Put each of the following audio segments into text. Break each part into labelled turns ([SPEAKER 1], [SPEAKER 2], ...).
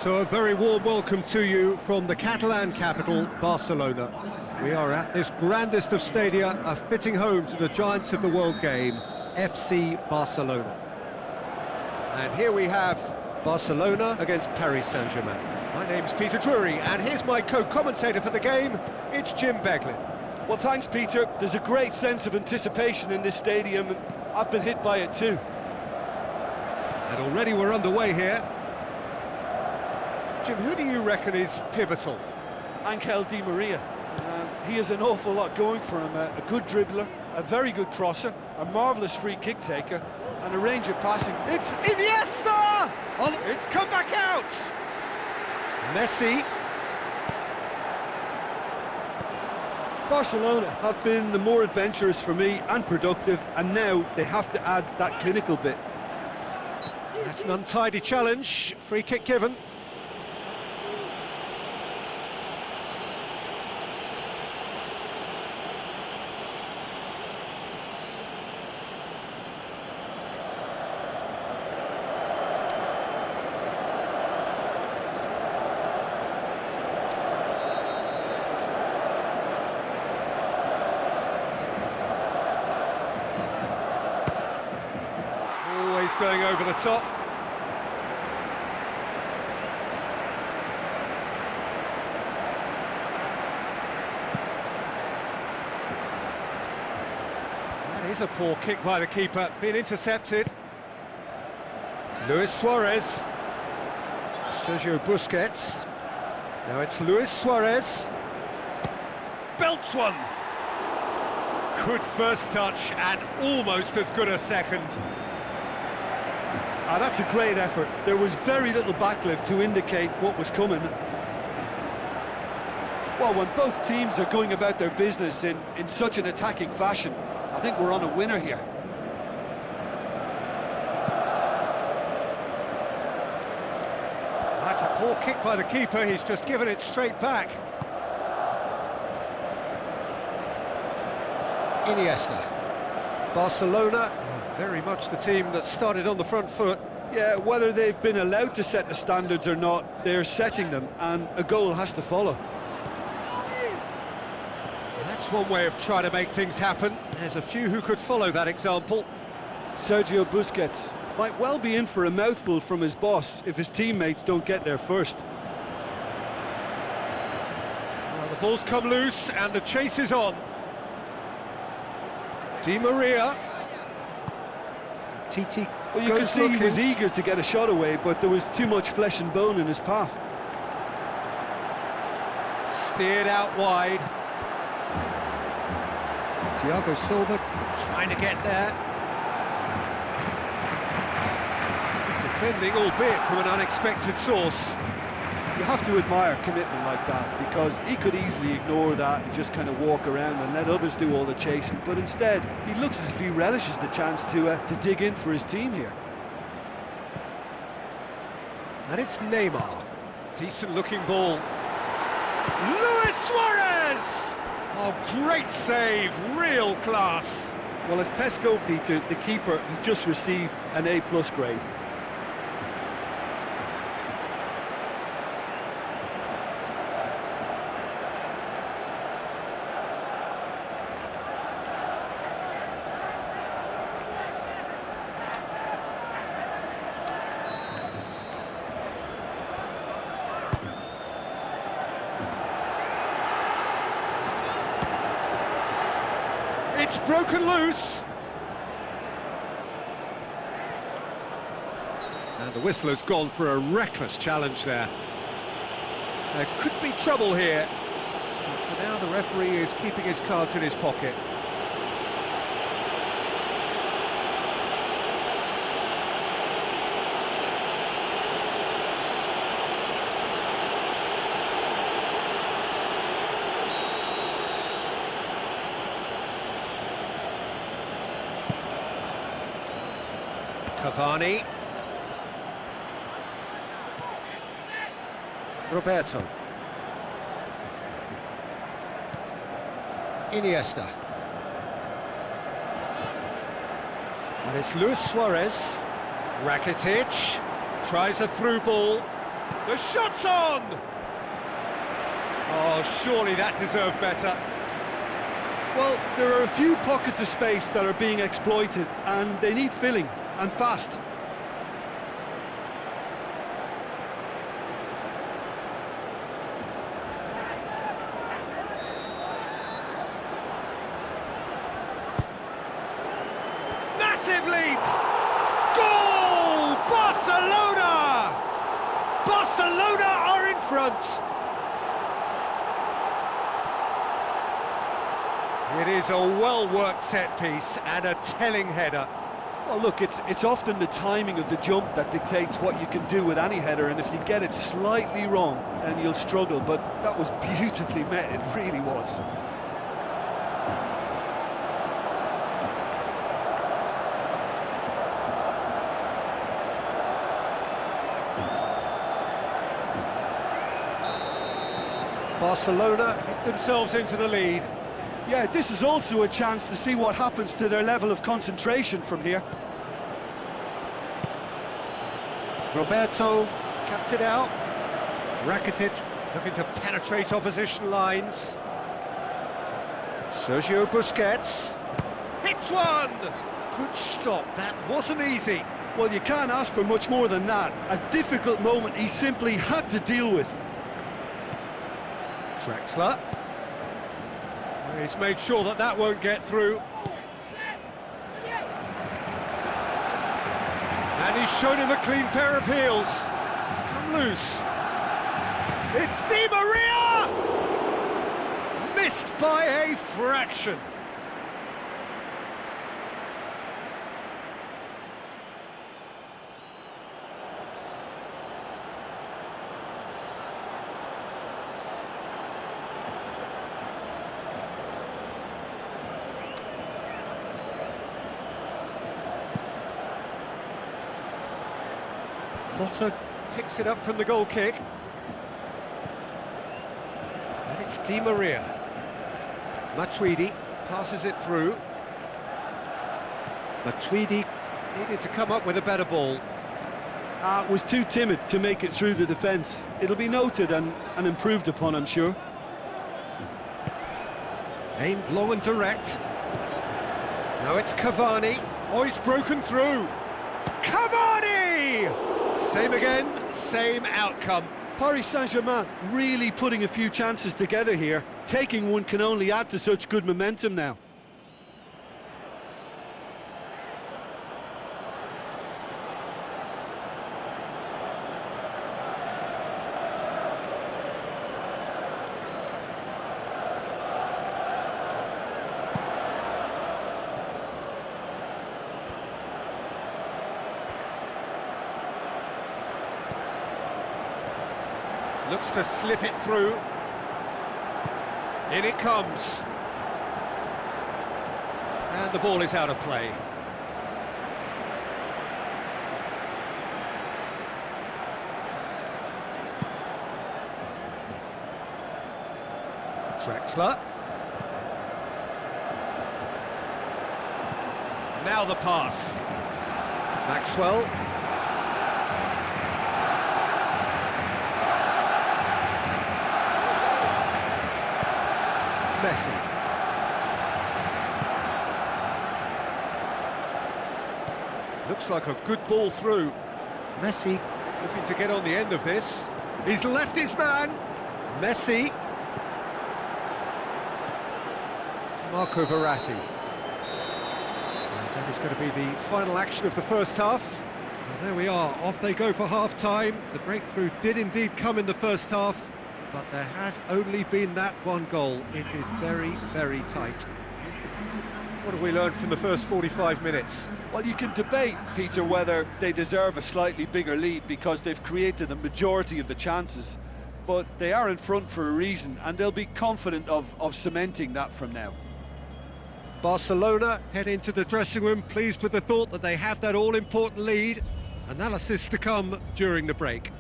[SPEAKER 1] So a very warm welcome to you from the Catalan capital, Barcelona. We are at this grandest of stadia, a fitting home to the giants of the world game, FC Barcelona. And here we have Barcelona against Paris Saint-Germain. My name's Peter Drury, and here's my co-commentator for the game, it's Jim Beglin.
[SPEAKER 2] Well, thanks, Peter. There's a great sense of anticipation in this stadium, and I've been hit by it too.
[SPEAKER 1] And already we're underway here. Jim, who do you reckon is pivotal?
[SPEAKER 2] Angel Di Maria. He has an awful lot going for him. A good dribbler, a very good crosser, a marvellous free kick taker, and a range of passing.
[SPEAKER 1] It's Iniesta! Oh, it's come back out! Messi.
[SPEAKER 2] Barcelona have been the more adventurous for me and productive, and now they have to add that clinical bit.
[SPEAKER 1] That's an untidy challenge. Free kick given. Always going over the top. That is a poor kick by the keeper, being intercepted. Luis Suarez. Sergio Busquets. Now it's Luis Suarez. Belts one. Good first touch and almost as good a second.
[SPEAKER 2] That's a great effort. There was very little backlift to indicate what was coming. Well, when both teams are going about their business in such an attacking fashion, I think we're on a winner here.
[SPEAKER 1] That's a poor kick by the keeper, he's just given it straight back. Iniesta. Barcelona, very much the team that started on the front foot.
[SPEAKER 2] Yeah, whether they've been allowed to set the standards or not, they're setting them, and a goal has to follow.
[SPEAKER 1] That's one way of trying to make things happen. There's a few who could follow that example.
[SPEAKER 2] Sergio Busquets might well be in for a mouthful from his boss if his teammates don't get there first.
[SPEAKER 1] Well, the ball's come loose and the chase is on. Di Maria. TT.
[SPEAKER 2] Well, you can see he was eager to get a shot away, but there was too much flesh and bone in his path.
[SPEAKER 1] Steered out wide. Thiago Silva trying to get there. Defending, albeit from an unexpected source.
[SPEAKER 2] You have to admire commitment like that, because he could easily ignore that and just kind of walk around and let others do all the chasing, but instead he looks as if he relishes the chance to dig in for his team here.
[SPEAKER 1] And it's Neymar. Decent looking ball. Luis Suarez! Oh, great save, real class.
[SPEAKER 2] Well, as tests go, Peter, the keeper has just received an A+ grade.
[SPEAKER 1] It's broken loose. And the whistler's gone for a reckless challenge there. There could be trouble here. But for now, the referee is keeping his cards in his pocket. Cavani. Roberto. Iniesta. And it's Luis Suarez. Rakitic tries a through ball. The shot's on! Oh, surely that deserved better.
[SPEAKER 2] Well, there are a few pockets of space that are being exploited, and they need filling, and fast.
[SPEAKER 1] Massive leap! Goal! Barcelona! Barcelona are in front! It is a well-worked set piece and a telling header.
[SPEAKER 2] Well, look, it's often the timing of the jump that dictates what you can do with any header, and if you get it slightly wrong, then you'll struggle, but that was beautifully met, it really was.
[SPEAKER 1] Barcelona get themselves into the lead.
[SPEAKER 2] Yeah, this is also a chance to see what happens to their level of concentration from here.
[SPEAKER 1] Roberto cuts it out. Rakitic looking to penetrate opposition lines. Sergio Busquets hits one! Good stop, that wasn't easy.
[SPEAKER 2] Well, you can't ask for much more than that. A difficult moment he simply had to deal with.
[SPEAKER 1] Drexler. He's made sure that that won't get through. And he's shown him a clean pair of heels. He's come loose. It's Di Maria! Missed by a fraction. Motta picks it up from the goal kick. And it's Di Maria. Matuidi passes it through. Matuidi needed to come up with a better ball.
[SPEAKER 2] Was too timid to make it through the defence. It'll be noted and improved upon, I'm sure.
[SPEAKER 1] Aimed long and direct. Now it's Cavani. Oh, he's broken through. Cavani! Same again, same outcome.
[SPEAKER 2] Paris Saint-Germain really putting a few chances together here. Taking one can only add to such good momentum now.
[SPEAKER 1] Looks to slip it through. In it comes. And the ball is out of play. Drexler. Now the pass. Maxwell. Messi. Looks like a good ball through. Messi looking to get on the end of this. He's left his man. Messi. Marco Verratti. And that is going to be the final action of the first half. And there we are, off they go for half-time. The breakthrough did indeed come in the first half, but there has only been that one goal. It is very, very tight. What have we learned from the first 45 minutes?
[SPEAKER 2] Well, you can debate, Peter, whether they deserve a slightly bigger lead because they've created the majority of the chances. But they are in front for a reason, and they'll be confident of cementing that from now.
[SPEAKER 1] Barcelona head into the dressing room pleased with the thought that they have that all-important lead. Analysis to come during the break.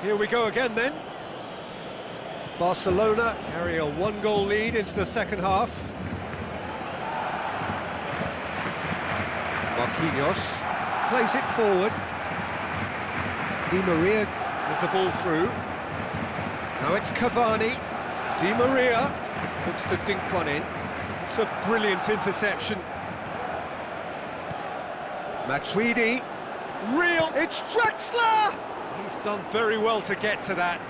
[SPEAKER 1] Here we go again then. Barcelona carry a one-goal lead into the second half. Marquinhos plays it forward. Di Maria with the ball through. Now it's Cavani. Di Maria looks to dink one in. It's a brilliant interception. Matuidi. Real. It's Draxler! He's done very well to get to that.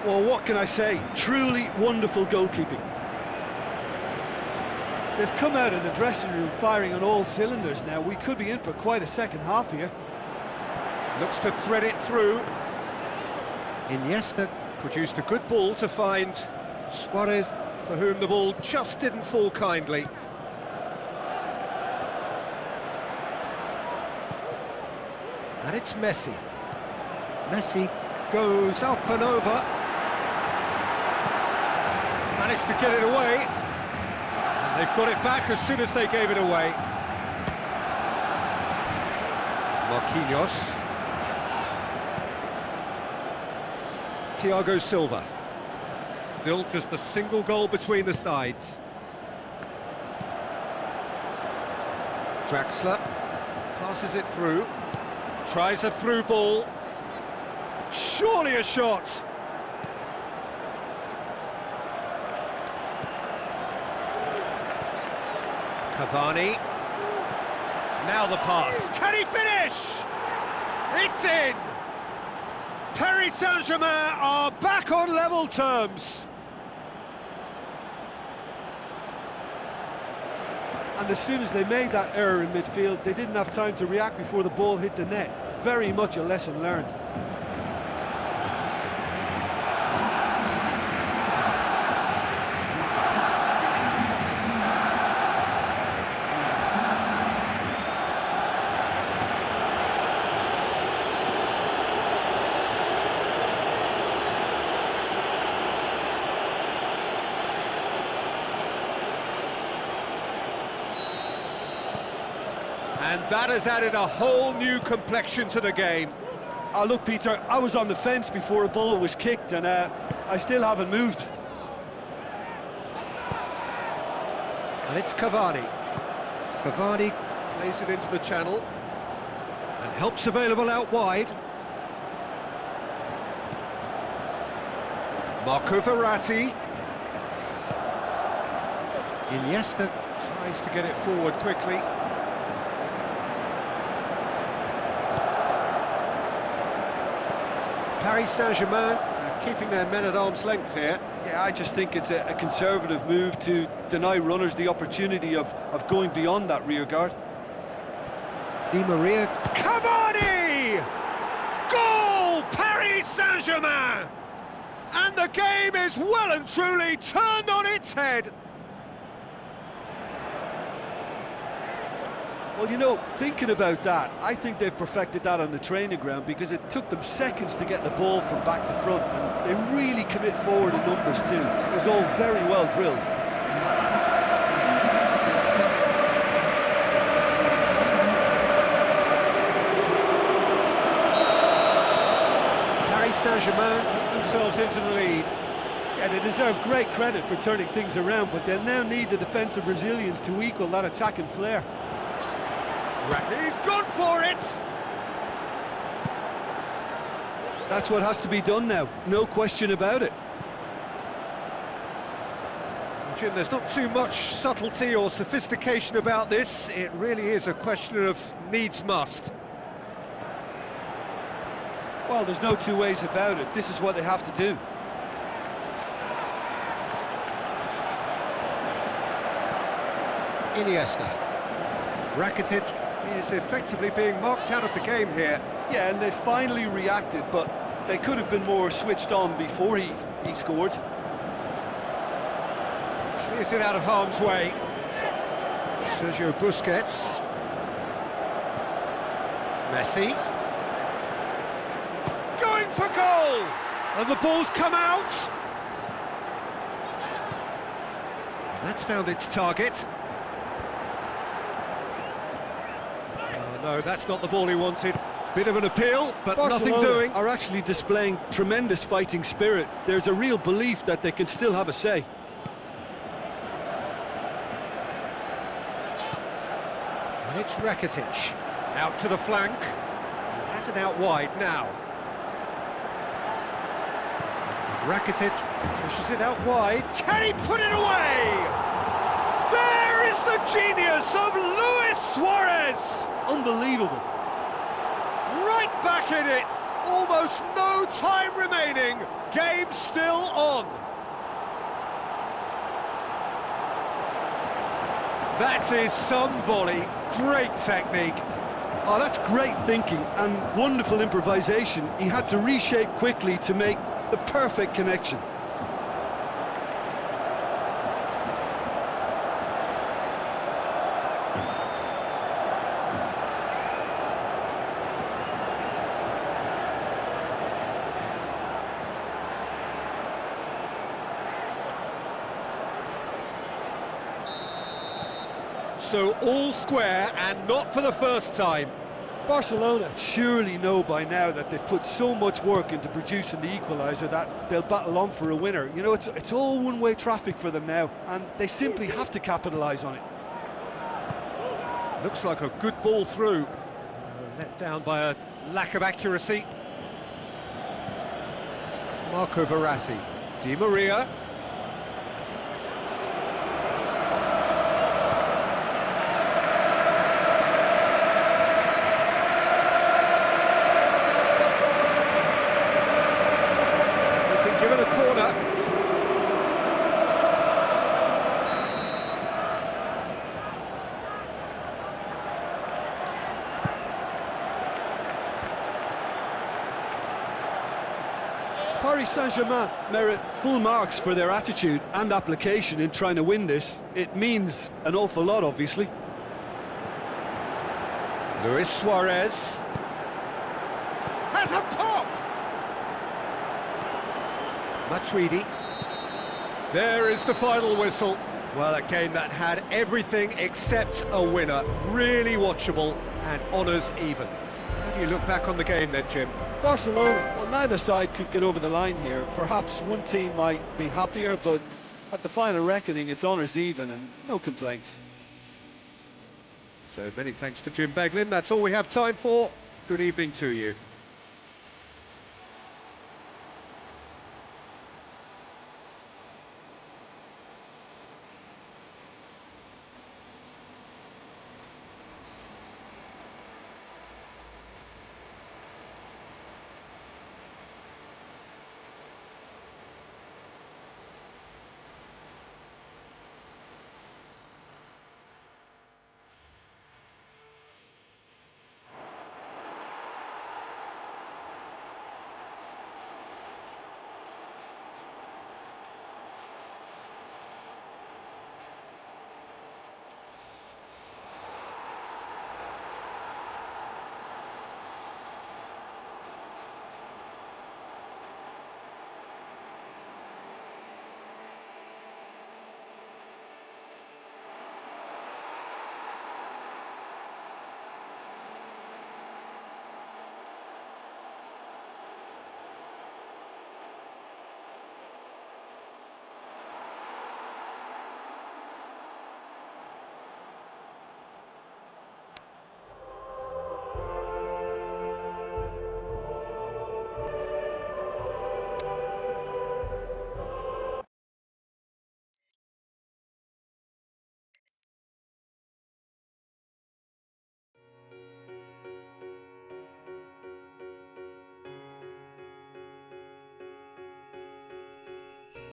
[SPEAKER 2] Well, what can I say? Truly wonderful goalkeeping. They've come out of the dressing room firing on all cylinders now. We could be in for quite a second half here.
[SPEAKER 1] Looks to thread it through. Iniesta produced a good ball to find Suarez, for whom the ball just didn't fall kindly. And it's Messi. Messi goes up and over. Managed to get it away. And they've got it back as soon as they gave it away. Marquinhos. Thiago Silva. Still just a single goal between the sides. Draxler passes it through. Tries a through ball. Surely a shot. Cavani. Now the pass. Can he finish? It's in! Paris Saint-Germain are back on level terms.
[SPEAKER 2] And as soon as they made that error in midfield, they didn't have time to react before the ball hit the net. Very much a lesson learned.
[SPEAKER 1] And that has added a whole new complexion to the game.
[SPEAKER 2] Oh, look, Peter, I was on the fence before a ball was kicked, and I still haven't moved.
[SPEAKER 1] And it's Cavani. Cavani plays it into the channel. And help's available out wide. Marco Verratti. Iniesta tries to get it forward quickly. Paris Saint-Germain keeping their men at arm's length here.
[SPEAKER 2] Yeah, I just think it's a conservative move to deny runners the opportunity of going beyond that rear guard.
[SPEAKER 1] Di Maria. Cavani! Goal! Paris Saint-Germain! And the game is well and truly turned on its head.
[SPEAKER 2] Well, you know, thinking about that, I think they've perfected that on the training ground because it took them seconds to get the ball from back to front, and they really commit forward in numbers too. It was all very well drilled.
[SPEAKER 1] Paris Saint-Germain get themselves into the lead.
[SPEAKER 2] Yeah, they deserve great credit for turning things around, but they'll now need the defensive resilience to equal that attacking flair.
[SPEAKER 1] He's gone for it!
[SPEAKER 2] That's what has to be done now, no question about it.
[SPEAKER 1] Jim, there's not too much subtlety or sophistication about this. It really is a question of needs must.
[SPEAKER 2] Well, there's no two ways about it. This is what they have to do.
[SPEAKER 1] Iniesta. Rakitic is effectively being marked out of the game here.
[SPEAKER 2] Yeah, and they finally reacted, but they could have been more switched on before he scored.
[SPEAKER 1] Clears it out of harm's way. Sergio Busquets. Messi. Going for goal! And the ball's come out! That's found its target. No, that's not the ball he wanted. Bit of an appeal, but
[SPEAKER 2] Barcelona
[SPEAKER 1] nothing doing.
[SPEAKER 2] Are actually displaying tremendous fighting spirit. There's a real belief that they can still have a say.
[SPEAKER 1] And it's Rakitic. Out to the flank. He has it out wide now. Rakitic pushes it out wide. Can he put it away? There is the genius of Luis Suarez!
[SPEAKER 2] Unbelievable.
[SPEAKER 1] Right back in it. Almost no time remaining. Game still on. That is some volley. Great technique.
[SPEAKER 2] Oh, that's great thinking and wonderful improvisation. He had to reshape quickly to make the perfect connection.
[SPEAKER 1] So all square, and not for the first time.
[SPEAKER 2] Barcelona surely know by now that they've put so much work into producing the equaliser that they'll battle on for a winner. You know, it's all one-way traffic for them now, and they simply have to capitalise on it.
[SPEAKER 1] Looks like a good ball through. Let down by a lack of accuracy. Marco Verratti. Di Maria. Given a corner.
[SPEAKER 2] Paris Saint-Germain merit full marks for their attitude and application in trying to win this. It means an awful lot, obviously.
[SPEAKER 1] Luis Suarez has a pop. Matuidi. There is the final whistle. Well, a game that had everything except a winner. Really watchable and honours even. How do you look back on the game then, Jim?
[SPEAKER 2] Barcelona, well, neither side could get over the line here. Perhaps one team might be happier, but at the final reckoning, it's honours even and no complaints.
[SPEAKER 1] So many thanks to Jim Beglin. That's all we have time for. Good evening to you.